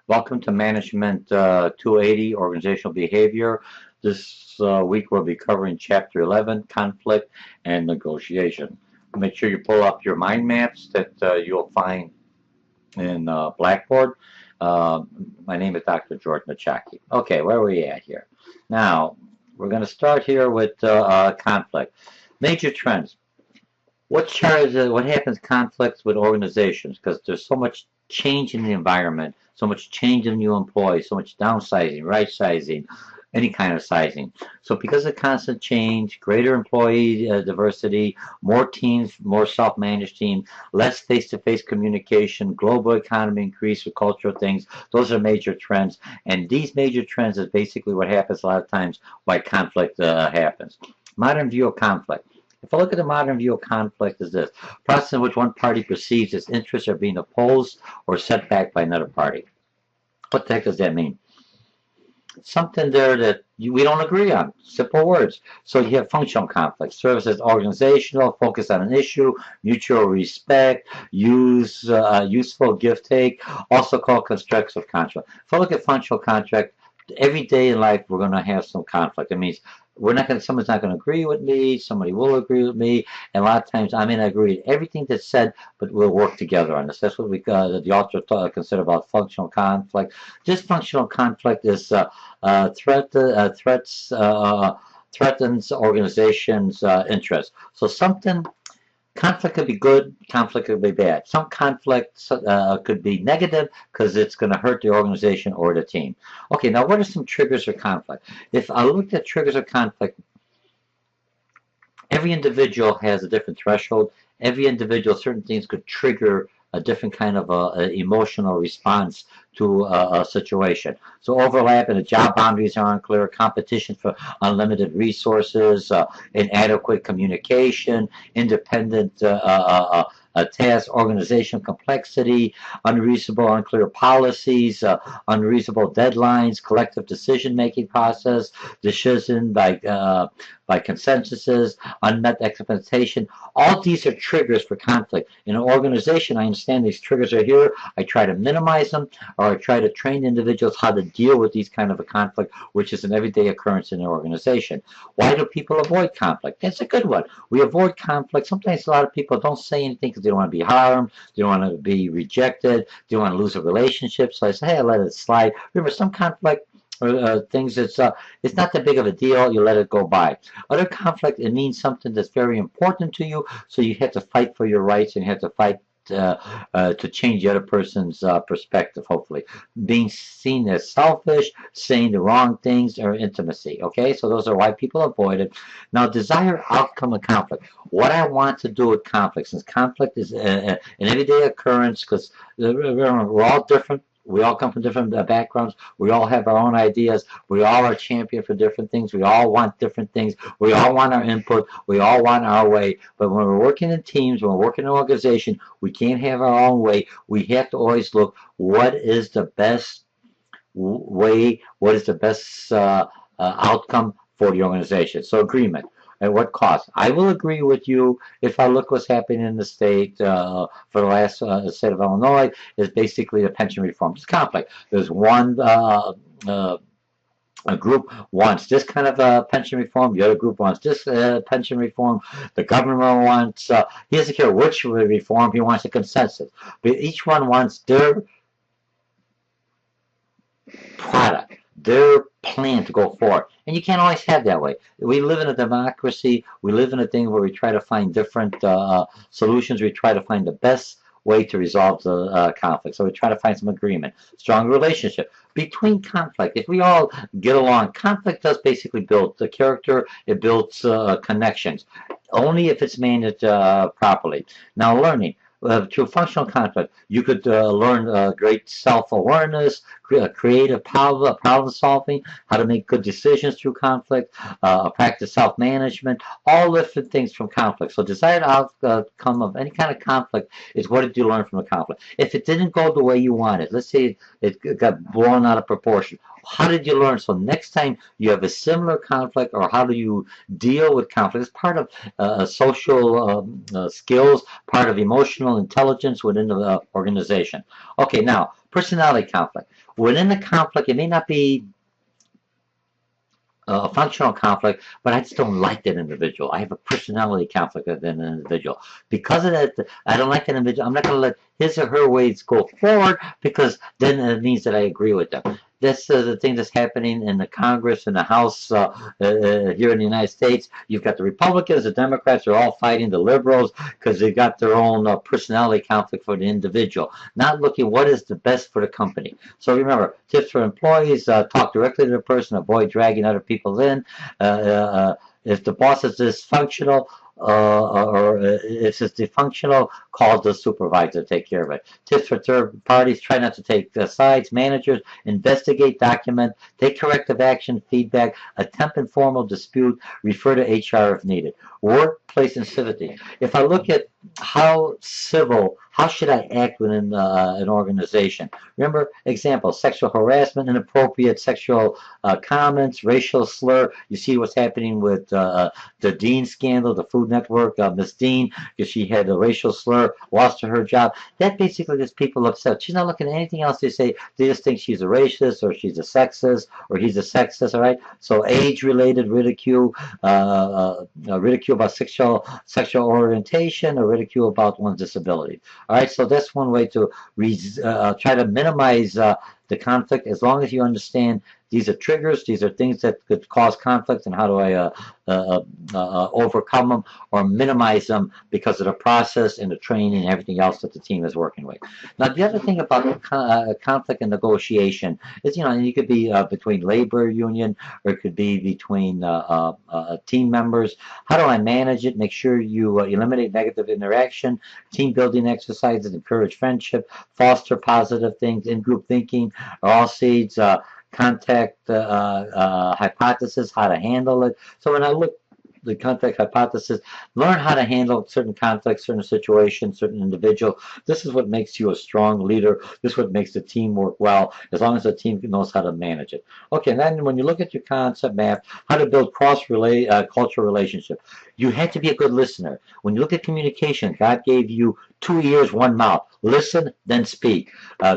Welcome to Management 280, Organizational Behavior. This week we'll be covering Chapter 11, Conflict and Negotiation. Make sure you pull up your mind maps that you'll find in Blackboard. Uh, my name is Dr. George Mochocki. Okay, where are we at here? Now, we're going to start here with conflict. Major trends. What happens conflicts with organizations? Because there's so much change in the environment, so much change in new employees, so much downsizing, right sizing, any kind of sizing. So because of constant change, greater employee diversity, more teams, more self-managed teams, less face-to-face communication, global economy increase with cultural things, those are major trends. And these major trends is basically what happens a lot of times why conflict happens. Modern view of conflict. If I look at the modern view of conflict is this, process in which one party perceives its interests are being opposed or set back by another party. What the heck does that mean? Something there that we don't agree on. Simple words. So you have functional conflict. Serves as organizational, focus on an issue, mutual respect, useful give take, also called constructive conflict. If I look at functional conflict, every day in life we're going to have some conflict. It means someone's not going to agree with me, somebody will agree with me, and a lot of times I may not agree with everything that's said, but we'll work together on this. That's what the author consider about functional conflict. Dysfunctional conflict is threatens organizations' interests. So something conflict could be good, conflict could be bad. Some conflicts could be negative because it's going to hurt the organization or the team. Okay, now what are some triggers for conflict? If I looked at triggers of conflict, every individual has a different threshold. Every individual, certain things could trigger a different kind of emotional response to a situation. So overlap and the job boundaries are unclear, competition for unlimited resources, inadequate communication, independent task, organizational complexity, unreasonable, unclear policies, unreasonable deadlines, collective decision-making process, decision by consensuses, unmet expectation. All these are triggers for conflict. In an organization, I understand these triggers are here. I try to minimize them, or I try to train individuals how to deal with these kind of a conflict, which is an everyday occurrence in an organization. Why do people avoid conflict? That's a good one. We avoid conflict. Sometimes a lot of people don't say anything because they don't want to be harmed, they don't want to be rejected, they don't want to lose a relationship. So I say, hey, I let it slide. Remember, some conflict things it's not that big of a deal, you let it go by. Other conflict, it means something that's very important to you, so you have to fight for your rights and you have to fight to change the other person's perspective, hopefully. Being seen as selfish, saying the wrong things, or intimacy. Okay, so those are why people avoid it. Now, desired outcome of conflict. What I want to do with conflict, since conflict is an everyday occurrence, because we're all different. We all come from different backgrounds. We all have our own ideas. We all are champion for different things. We all want different things. We all want our input. We all want our way. But when we're working in teams, when we're working in an organization, we can't have our own way. We have to always look what is the best way, what is the best outcome for the organization. So agreement. At what cost? I will agree with you if I look what's happening in the state for the last state of Illinois is basically the pension reform. It's conflict. There's one a group wants this kind of pension reform, the other group wants this pension reform, the government wants, he doesn't care which reform, he wants a consensus. But each one wants their product, their plan to go forward. And you can't always have that way. We live in a democracy. We live in a thing where we try to find different solutions. We try to find the best way to resolve the conflict. So we try to find some agreement. Strong relationship. Between conflict, if we all get along, conflict does basically build the character. It builds connections. Only if it's managed properly. Now, learning. Through functional conflict, you could learn great self-awareness, creative problem solving, how to make good decisions through conflict, practice self-management, all different things from conflict. So desired outcome of any kind of conflict is what did you learn from the conflict. If it didn't go the way you wanted, let's say it got blown out of proportion, how did you learn? So next time you have a similar conflict, or how do you deal with conflict? It's part of social skills, part of emotional intelligence within the organization. Okay, now Personality conflict. Within the conflict, it may not be a functional conflict, but I just don't like that individual. I have a personality conflict with an individual. Because of that, I don't like that individual. I'm not going to let his or her ways go forward because then it means that I agree with them. That's the thing that's happening in the Congress and the House here in the United States. You've got the Republicans, the Democrats are all fighting the liberals because they've got their own personality conflict for the individual, not looking what is the best for the company. So remember, tips for employees, talk directly to the person, avoid dragging other people in. If the boss is dysfunctional, or if it's dysfunctional, call the supervisor to take care of it. Tips for third parties, try not to take sides. Managers, investigate, document, take corrective action, feedback, attempt informal dispute, refer to HR if needed. Workplace incivility. If I look at how should I act within an organization? Remember, example, sexual harassment, inappropriate sexual comments, racial slur. You see what's happening with the Dean scandal, the Food Network, Miss Dean, because she had a racial slur, lost her job. That basically gets people upset. She's not looking at anything else. They just think she's a racist or she's a sexist or he's a sexist, all right? So age-related ridicule, ridicule about sexual orientation, or ridicule about one's disability. All right, so that's one way to try to minimize the conflict, as long as you understand these are triggers, these are things that could cause conflict, and how do I overcome them or minimize them because of the process and the training and everything else that the team is working with. Now, the other thing about conflict and negotiation is, you could be between labor union, or it could be between team members. How do I manage it? Make sure you eliminate negative interaction, team building exercises, encourage friendship, foster positive things, in-group thinking, all seeds, contact hypothesis, how to handle it. So when I look at the contact hypothesis, learn how to handle certain conflicts, certain situations, certain individual. This is what makes you a strong leader. This is what makes the team work well, as long as the team knows how to manage it. Okay, and then when you look at your concept map, how to build cultural relationship. You have to be a good listener. When you look at communication, God gave you 2 ears, 1 mouth. Listen, then speak.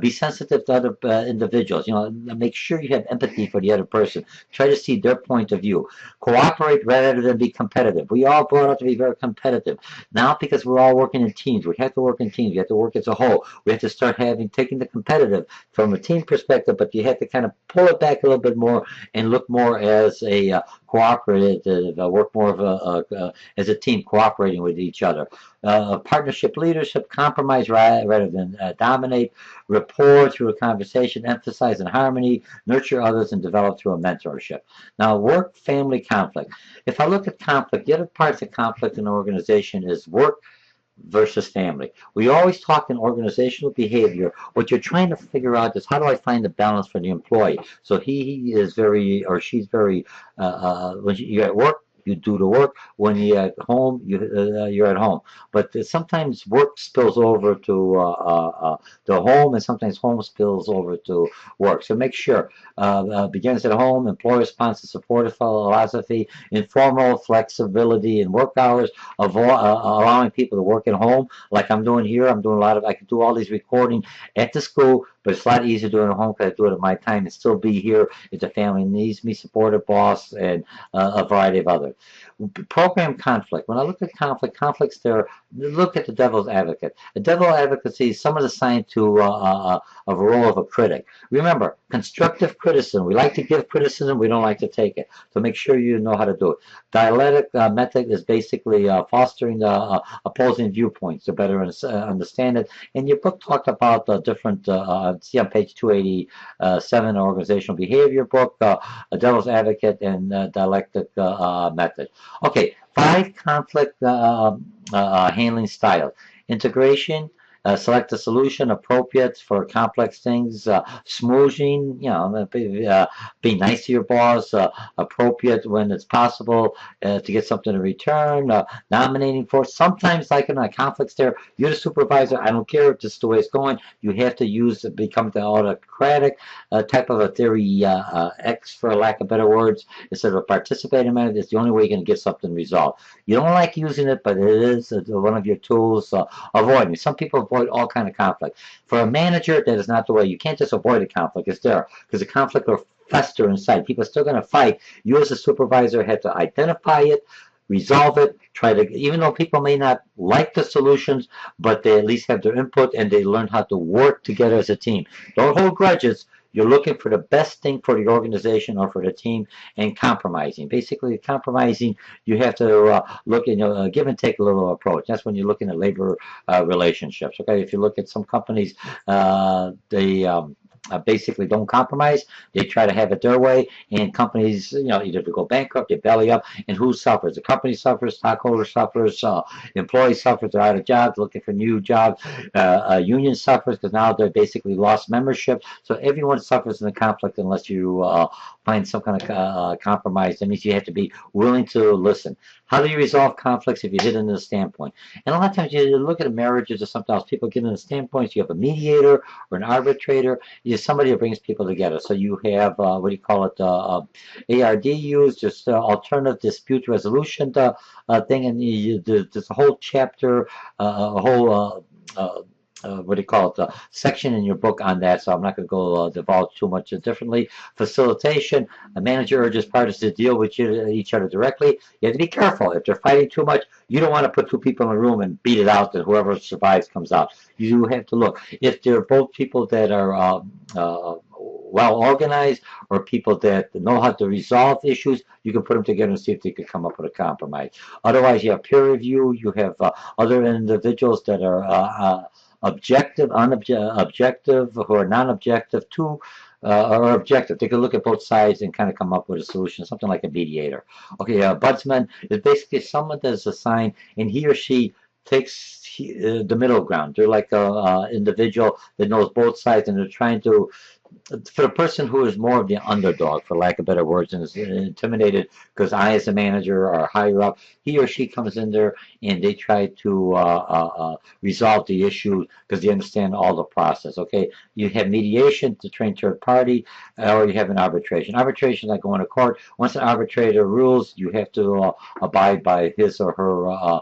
Be sensitive to other individuals. Make sure you have empathy for the other person. Try to see their point of view. Cooperate rather than be competitive. We all brought up to be very competitive. Now, because we're all working in teams, we have to work in teams. We have to work as a whole. We have to start taking the competitive from a team perspective, but you have to kind of pull it back a little bit more and look more as a cooperative, work more of as a team, cooperating with each other. Partnership leadership, compromise rather than dominate, rapport through a conversation, emphasize in harmony, nurture others, and develop through a mentorship. Now, work-family conflict. If I look at conflict, the other parts of conflict in an organization is work versus family. We always talk in organizational behavior. What you're trying to figure out is, how do I find the balance for the employee? So he is very, or she's very, when you're at work, you do the work. When you're at home, you're at home. But sometimes work spills over to the home, and sometimes home spills over to work. So make sure begins at home. Employer response to supportive philosophy, informal flexibility in work hours, allowing people to work at home, like I'm doing here. I can do all these recording at the school, but it's a lot easier doing it at home because I do it at my time and still be here if the family needs me, supportive boss, and a variety of others. Program conflict. When I look at conflicts there, look at the devil's advocate. The devil's advocacy is someone assigned to a role of a critic. Remember, constructive criticism. We like to give criticism, we don't like to take it. So make sure you know how to do it. Dialectic method is basically fostering the opposing viewpoints to better understand it. And your book talked about different, see on page 287, organizational behavior book, a devil's advocate, and dialectic method. Okay, 5 conflict handling styles. Integration, select a solution appropriate for complex things. Smoothing, be nice to your boss. Appropriate when it's possible to get something in return. Nominating for, sometimes like in conflicts there, you're the supervisor. I don't care if this is the way it's going. You have to become the autocratic type of a theory X, for lack of better words, instead of a participating method. It's the only way you're going to get something resolved. You don't like using it, but it is one of your tools. Avoiding. Some people avoid all kind of conflict. For a manager, that is not the way. You can't just avoid a conflict. It's there because the conflict will fester inside. People are still going to fight. You as a supervisor have to identify it, resolve it, try to, even though people may not like the solutions, but they at least have their input and they learn how to work together as a team. Don't hold grudges. You're looking for the best thing for the organization or for the team, and compromising. Basically, compromising, you have to look at, give and take a little approach. That's when you're looking at labor relationships. Okay, if you look at some companies, they basically don't compromise. They try to have it their way, and companies, either go bankrupt, they belly up, and who suffers? The company suffers, stockholder suffers, employees suffers, they're out of jobs, looking for new jobs. Union suffers because now they're basically lost membership. So everyone suffers in the conflict unless you find some kind of compromise. That means you have to be willing to listen. How do you resolve conflicts if you hit into the standpoint? And a lot of times you look at marriages or something else, people get into the standpoints. You have a mediator or an arbitrator. You have somebody who brings people together. So you have, what do you call it, ARDUs, just alternative dispute resolution thing. And there's a whole chapter, a whole what do you call it, section in your book on that, so I'm not going to go divulge too much differently. Facilitation, a manager urges parties to deal with each other directly. You have to be careful. If they're fighting too much, you don't want to put two people in a room and beat it out, and whoever survives comes out. You have to look. If they're both people that are well organized or people that know how to resolve issues, you can put them together and see if they can come up with a compromise. Otherwise, you have peer review. You have other individuals that are objective, objective, who are non-objective to, or objective. They can look at both sides and kind of come up with a solution, something like a mediator. Okay, a budsman is basically someone that is assigned, and he or she takes the middle ground. They're like a individual that knows both sides, and they're trying to, for a person who is more of the underdog, for lack of better words, and is intimidated because I, as a manager or higher up, he or she comes in there and they try to resolve the issue because they understand all the process. Okay, you have mediation to train third party, or you have an arbitration. Arbitration is like going to court. Once an arbitrator rules, you have to abide by his or her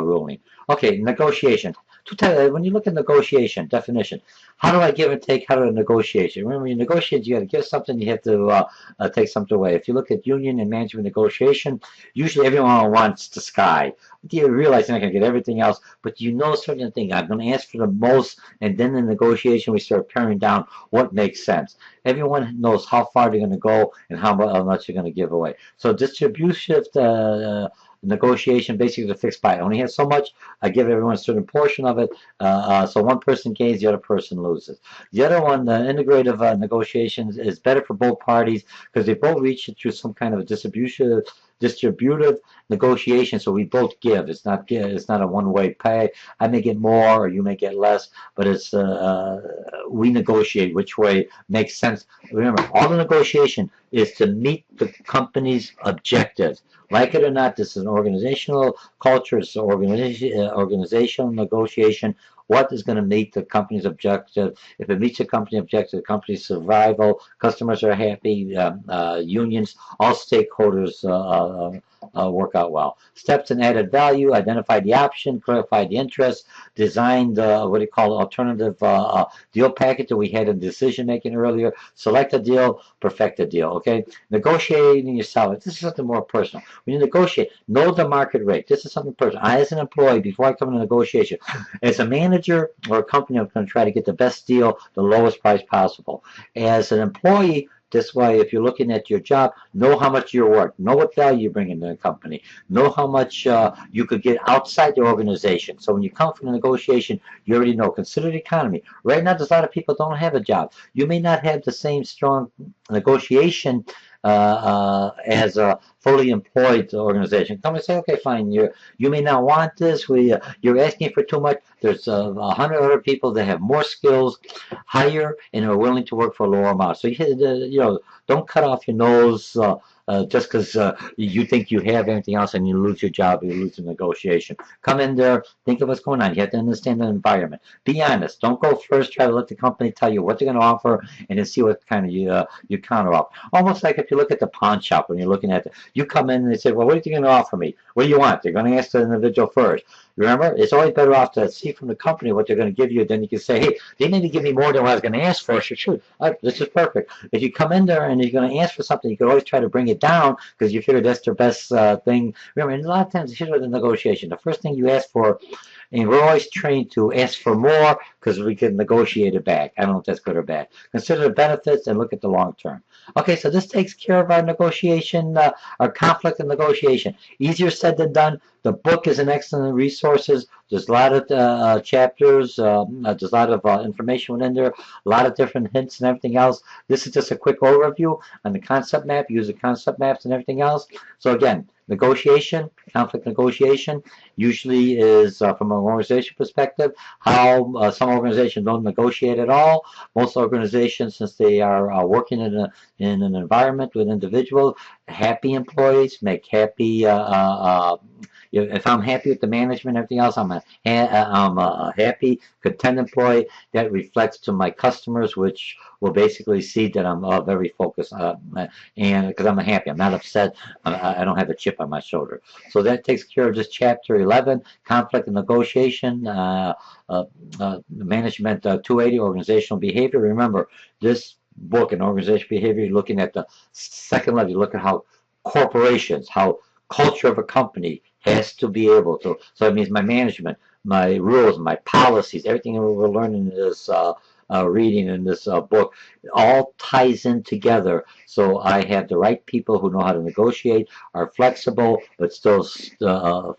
ruling. Okay, negotiation. When you look at negotiation definition, how do I give and take? How do I negotiate? Remember, you negotiate, you got to give something, you have to take something away. If you look at union and management negotiation, usually everyone wants the sky. You realize you're not going to get everything else, but you know certain things. I'm going to ask for the most, and then in negotiation we start paring down what makes sense. Everyone knows how far they're going to go and how much you're going to give away. So distributive negotiation, basically the fixed pie. I only have so much. I give everyone a certain portion of it. So one person gains, the other person loses. The other one, the integrative negotiations, is better for both parties because they both reach it through some kind of a distributive negotiation. So we both give. It's not a one-way pay. I may get more or you may get less, but it's we negotiate which way makes sense. Remember, all the negotiation is to meet the company's objectives. Like it or not, this is an organizational culture. It's an organizational negotiation. What is going to meet the company's objective? If it meets the company objective, the company's survival, customers are happy, unions, all stakeholders work out well. Steps in added value: identify the option, clarify the interest, design the what do you call alternative deal package that we had in decision making earlier. Select a deal, perfect a deal. Okay, negotiating your salary. This is something more personal. When you negotiate, know the market rate. This is something personal. I, as an employee, before I come into negotiation, as a manager or a company, I'm going to try to get the best deal, the lowest price possible. As an employee, this way, if you're looking at your job, know how much you're worth, know what value you bring into the company, know how much you could get outside the organization. So when you come from the negotiation, you already know. Consider the economy. Right now, there's a lot of people don't have a job. You may not have the same strong negotiation as a fully employed organization. Come and say, okay, fine, you may not want this. You're asking for too much. There's 100 other people that have more skills, higher, and are willing to work for a lower amount. So don't cut off your nose just because you think you have anything else and you lose your job, you lose the negotiation. Come in there, think of what's going on. You have to understand the environment. Be honest. Don't go first. Try to let the company tell you what they're going to offer and then see what kind of you counter offer. Almost like if you look at the pawn shop when you're looking at it, you come in and they say, well, what are you going to offer me? What do you want? They're going to ask the individual first. Remember, it's always better off to see from the company what they're going to give you. Then you can say, hey, they need to give me more than what I was going to ask for. Shoot, this is perfect. If you come in there and you're going to ask for something, you can always try to bring it down because you figure that's their best thing. Remember, and a lot of times, here's what the negotiation. The first thing you ask for, and we're always trained to ask for more because we can negotiate it back. I don't know if that's good or bad. Consider the benefits and look at the long term. Okay, so this takes care of our negotiation, our conflict and negotiation. Easier said than done. The book is an excellent resource. There's a lot of chapters. There's a lot of information within there. A lot of different hints and everything else. This is just a quick overview on the concept map. Use the concept maps and everything else. So again, negotiation, conflict negotiation, usually is from an organization perspective. How some organizations don't negotiate at all. Most organizations, since they are working in an environment with individuals, happy employees make happy. If I'm happy with the management and everything else, I'm a happy, content employee. That reflects to my customers, which will basically see that I'm very focused, and because I'm happy, I'm not upset, I don't have a chip on my shoulder. So that takes care of just chapter 11, conflict and negotiation, management 280, organizational behavior. Remember, this book and organizational behavior, you're looking at the second level. You look at how corporations, how culture of a company has to be able to. So it means my management, my rules, my policies, everything that we're learning in this reading in this book, all ties in together. So I have the right people who know how to negotiate, are flexible, but still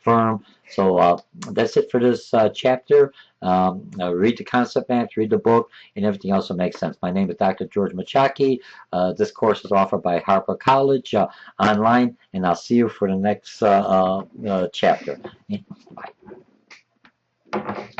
firm. So that's it for this chapter. Read the concept maps, read the book, and everything else will make sense. My name is Dr. George Mochocki. This course is offered by Harper College online, and I'll see you for the next chapter. Bye.